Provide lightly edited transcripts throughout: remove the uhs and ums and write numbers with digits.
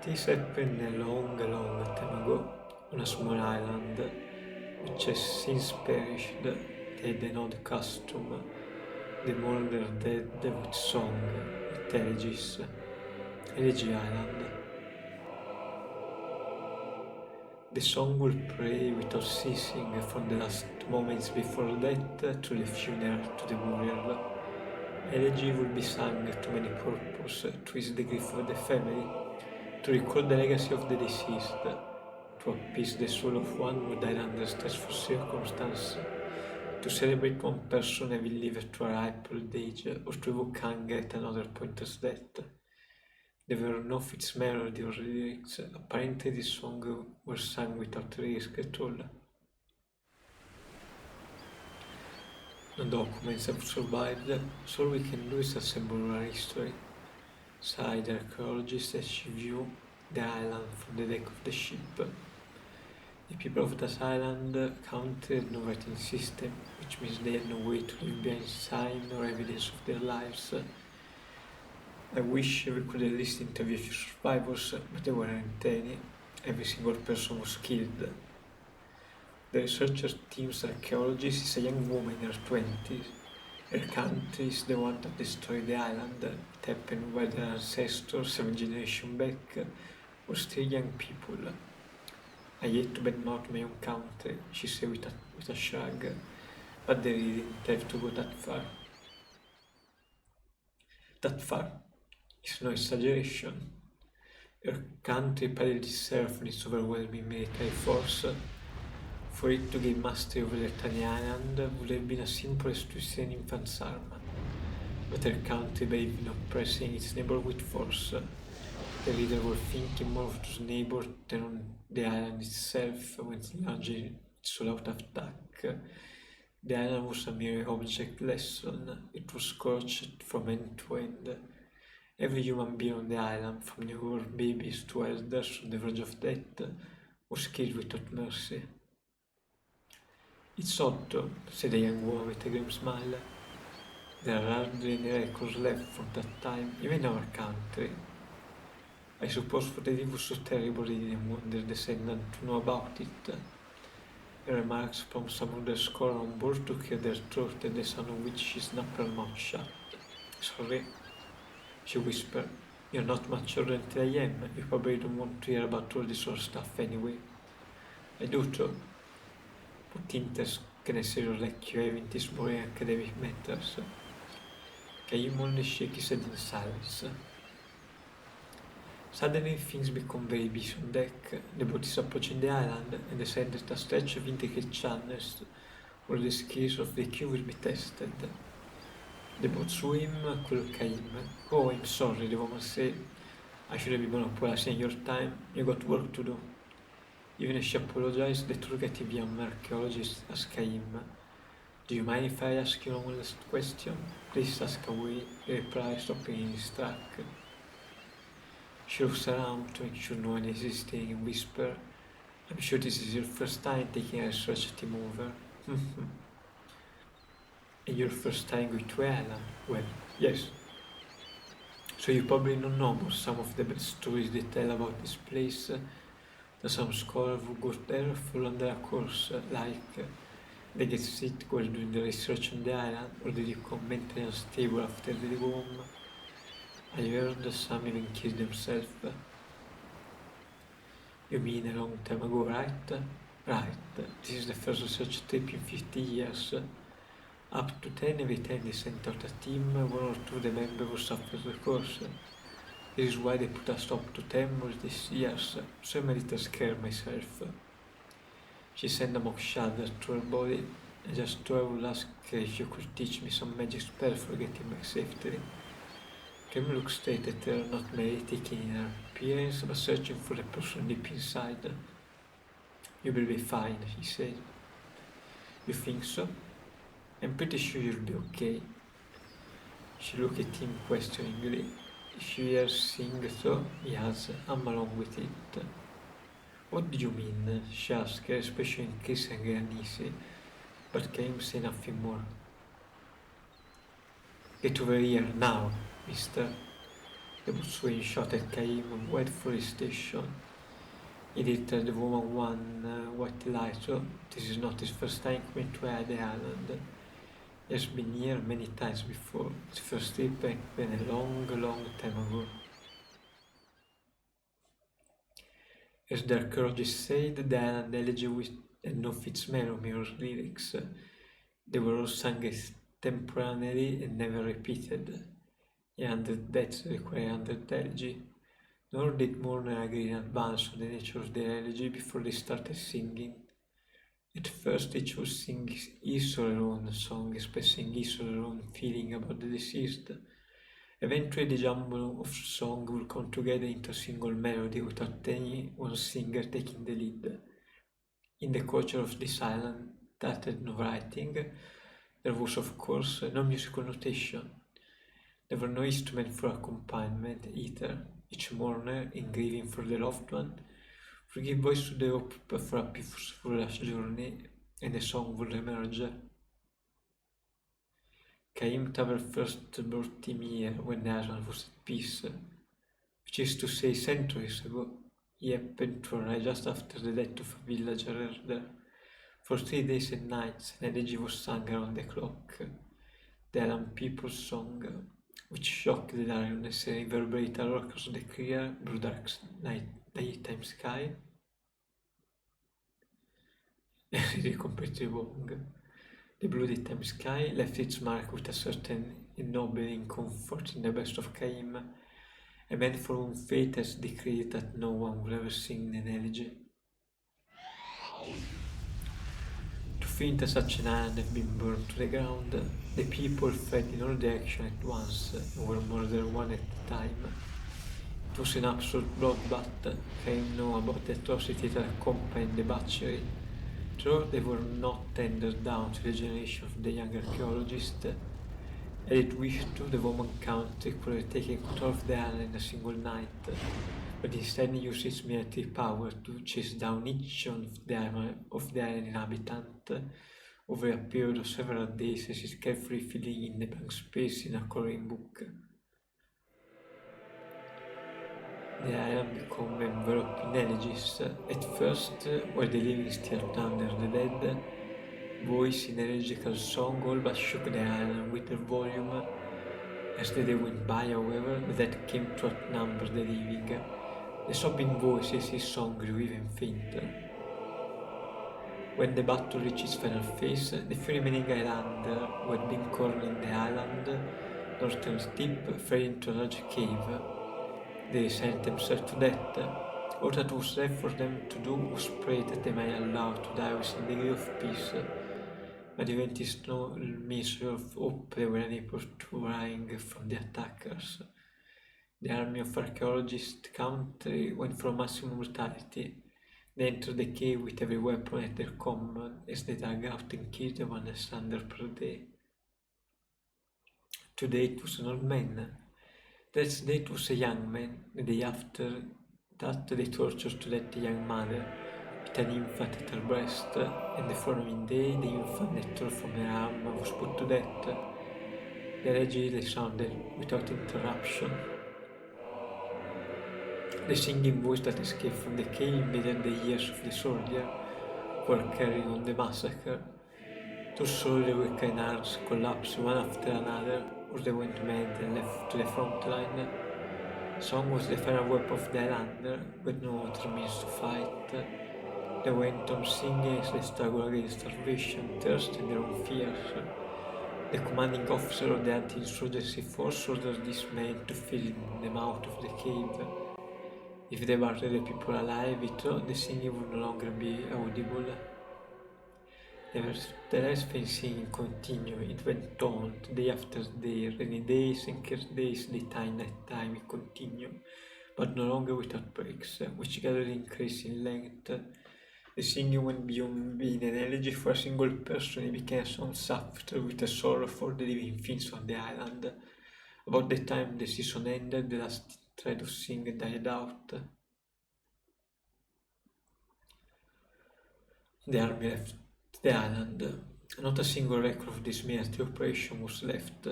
This happened a long, long time ago on a small island which has since perished. They had an odd custom. They mourn their dead with song at Elegies, Elegy Island. The song will play without ceasing from the last moments before death to the funeral to the burial. Elegy will be sung to many purposes, to ease the grief of the family, to recall the legacy of the deceased, to appease the soul of one who died under stressful circumstance, to celebrate one person having lived to a ripe old age, or to evoke anger at another pointless death. There were no fixed melody or lyrics. Apparently this song was sung without lyrics at all. No documents have survived, so all we can do is assemble our history. Sighed the archaeologists as she viewed the island from the deck of the ship. The people of that island country had no writing system, which means they had no way to leave behind sign or evidence of their lives. I wish we could at least interview a few survivors, but there weren't any. Every single person was killed. The researcher team's archaeologist is a young woman in her 20s. Her country is the one that destroyed the island. It happened while their ancestors, 7 generations back, were still young people. I hate to badmouth my own country, she said with a shrug, but they really didn't have to go that far. That far is no exaggeration. Her country prided itself on its overwhelming military force. For it to gain mastery over the tiny island would have been as simple as twisting an infant's arm. But her country believed in oppressing its neighbor with force. The leader was thinking more of those neighbors than on the island itself when launching its all-out attack. The island was a mere object lesson. It was scorched from end to end. Every human being on the island, from newborn babies to elders on the verge of death, was killed without mercy. It's odd, said the young woman with a grim smile. There are hardly any records left from that time, even in our country. I suppose for the deed was so terrible they didn't want their descendant to know about it. Her remarks prompted some of the scholars on board to clear their throat at the sound of which she snapped her mouth shut. Sorry, she whispered. You're not much older than I am. You probably don't want to hear about all this sort of stuff anyway. I do though. Put in che ne sei orecchio eventi boring academic matters. Caim only shook his head in silence. Suddenly things become very busy on deck. The boat is approaching the island and descended a stretch of intricate channels where the skills of the crew will be tested. The boat's whim could Caim. Oh, I'm sorry, the woman said. I should have been monopolizing your time. You got work to do. Even as she apologized, the talkative young archaeologist asked Caim, do you mind if I ask you one last question? Please ask away, he replied, stopping in his track. She looks around to make sure no one is listening and whispered, I'm sure this is your first time taking a research team over. And your first time going to Ireland? Well, yes. So you probably don't know about some of the best stories they tell about this place. That some scholars who go there fall under a course, like they get sick while doing the research on the island, or they become mentally unstable after they go home. I heard some even kill themselves. You mean a long time ago, right? Right, this is the first research trip in 50 years. Up to 10 every time they sent out a team, 1 or 2 of the members would suffer the course. This is why they put a stop to 10 all these years, so I'm a little scared myself. She sent a mock shudder through her body, and just thought I would ask if you could teach me some magic spell for getting back safely. Kim looked straight at her, not merely taking in her appearance, but searching for the person deep inside. You will be fine, he said. You think so? I'm pretty sure you'll be okay. She looked at him questioningly. If you hear sing so, yes, I'm along with it. What do you mean? She asked, especially in case angry and uneasy, but Kim said nothing more. Get over here now, mister. The boatswain shot at Caim and went for his station. He did tell the woman what lighter. This is not his first time coming to the island. He has been here many times before. His first trip happened a long, long time ago. As the archaeologists said, the island Elegy had no Fitzmeromir lyrics. They were all sung extemporaneously and never repeated. A 100 deaths require 100 elegy. Nor did Mourner agree in advance on the nature of their elegy before they started singing. At first each would sing his or her own song, expressing his or her own feeling about the deceased. Eventually the jumble of songs would come together into a single melody without any one singer taking the lead. In the culture of this island that had no writing, there was of course no musical notation. There were no instruments for accompaniment either. Each mourner, in grieving for their loved one, would give voice to the hope for a peaceful last journey, and a song would emerge. Caim Tower first brought him here when the island was at peace, which is to say centuries ago. He happened to arrive just after the death of a villager herder. For 3 days and nights, an elegy was sung around the clock. The island people's song, which shocked the darkness and reverberated across the clear, blue dark daytime sky. It is completely wrong. The blue daytime sky left its mark with a certain ennobling comfort in the breast of Caim, a man for whom fate has decreed that no one will ever sing an elegy. To think that such an island had been burned to the ground, the people fled in all directions at once and were murdered one at a time. It was an absolute bloodbath. Caim knew about the atrocity that accompanied the butchery. Though they were not handed down to the generation of the young archaeologist, had it wished to, the Roman country could have taken control of the island in a single night, but instead used its military power to chase down each of the island inhabitant over a period of several days, as is carefully filling in the blank space in a coloring book. The island became enveloped in elegies. At first, while the living still under the dead, voice in elegiacal song all but shook the island with their volume. As the day went by, however, the dead came to outnumber the living. The sobbing voices in song grew even fainter. When the battle reached its final phase, the few remaining islander who had been cornering the island northern tip fell into a large cave. They resigned themselves to death. All that was left for them to do was pray that they might allow to die with some degree of peace. But even this no measure of hope they were unable to wring from the attackers. The army of archaeologists country went for maximum brutality. They entered the cave with every weapon at their command as they dug out and killed 1 asunder per day. Today it was an old man. The next day it was a young man. The day after that they tortured to death a young mother with an infant at her breast, and the following day the infant that tore from her arm was put to death. The elegy resounded without interruption. The singing voice that escaped from the cave invaded the ears of the soldiers who were carrying on the massacre. Those soldiers with kind arms collapsed one after another, or they went mad and left to the front line. Song was the final weapon of the islander, with no other means to fight. They went on singing as they struggled against starvation, thirst, and their own fears. The commanding officer of the anti-insurgency force ordered these men to fill them out of the cave. If they buried the people alive, the singing would no longer be audible. Nevertheless, the singing continued. It went on, day after day, rainy days and clear days, daytime, nighttime, it continued, but no longer without breaks, which gradually increased in length. The singing went beyond being an elegy for a single person. It became a song softer with a sorrow for the living things on the island. About the time the season ended, the last thread of singing died out. The army left the island. Not a single record of this military operation was left.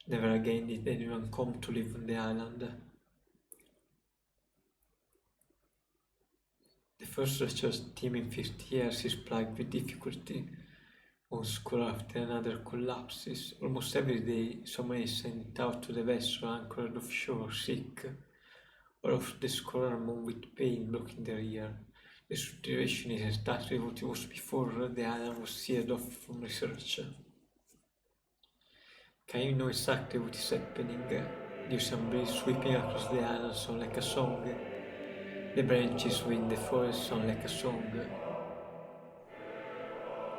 Never again did anyone come to live on the island. first research team in 50 years is plagued with difficulty. One school after another collapses. Almost every day, someone is sent out to the vessel anchored offshore sick, or of the scholar moved with pain blocking their ear. The situation is exactly what it was before the island was sealed off from research. Can you know exactly what is happening? The ocean breeze sweeping across the island sound like a song. The branches within the forest sound like a song.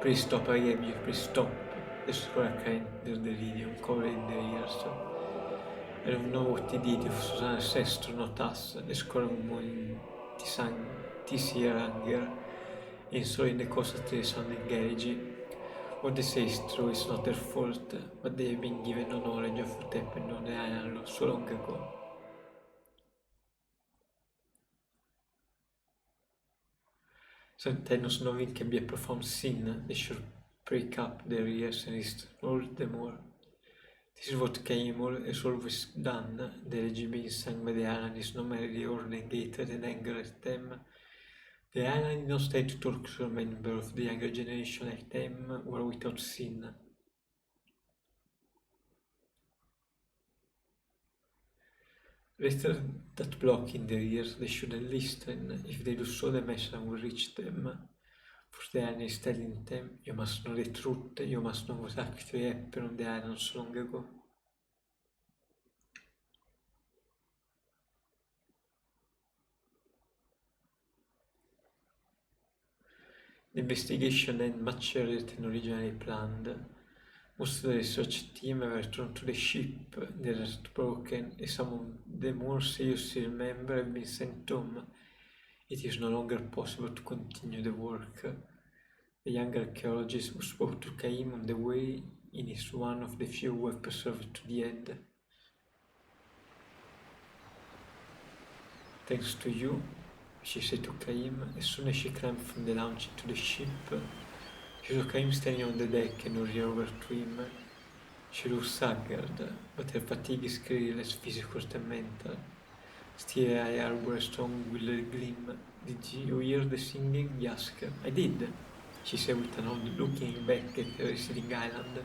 Please stop, I beg you, please stop. The scholar cried under the radio, covering their ears. I don't know what he did, it was an ancestor, not us. The scholar moaned this year anger, in the coast of the sounding Elegy. What they say is true, it's not their fault, but they have been given no knowledge of what happened on the island so long ago. Sometimes knowing can be a profound sin, they should break up their ears and restore them more. This is what Caimol has always done. The Elegy being sung by the island is no merely ordering hatred and anger at them. The island is not state to talk to a member of the younger generation like them who are without sin. Rather than blocking their ears, they shouldn't listen. If they do so, the message will reach them. For the island is telling them, you must know the truth, you must know what actually happened on the island so long ago. The investigation ended much earlier than originally planned. Most of the research team were returned to the ship, the rest broken, and some of the more seriously remember have been sent home. It is no longer possible to continue the work. The young archaeologist who spoke to Caim on the way in is one of the few who have persevered to the end. Thanks to you, she said to Caim as soon as she climbed from the lounge into the ship. She saw Caim standing on the deck and hurried over to him. She looks haggard, but her fatigue is clearly less physical than mental. Still, I harbor a strong willed gleam. Did you hear the singing? He asked. I did, she said with an odd looking back at the receding island.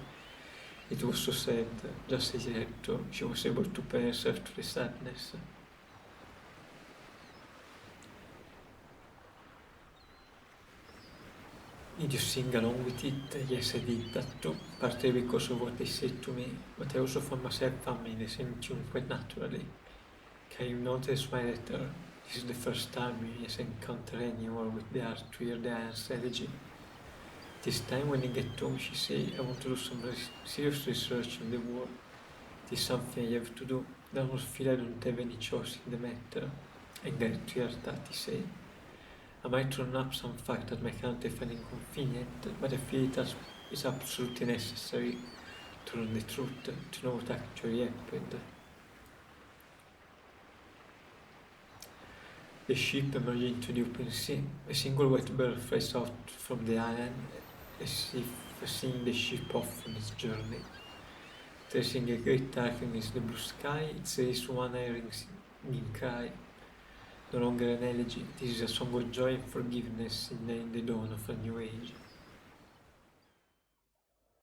It was so sad, just as I thought. She was able to pay herself to the sadness. Did you sing along with it? Yes, I did that too, partly because of what they said to me, but I also found myself humming the same tune quite naturally. Can you notice my letter? This is the first time he has encountered anyone with the art to hear the Iron's Elegy. This time when he get home, she say, I want to do some serious research on the war. It is something I have to do. I almost feel I don't have any choice in the matter. I'm glad to hear that, he say. I might turn up some fact that my country find inconvenient, but I feel it is absolutely necessary to learn the truth, to know what actually happened. The ship emerged into the open sea. A single white bird flies out from the island as if seeing the ship off on its journey. Tracing a great arc against the blue sky, it says one ringing cry. No longer an elegy, this is a song of joy and forgiveness in the dawn of a new age.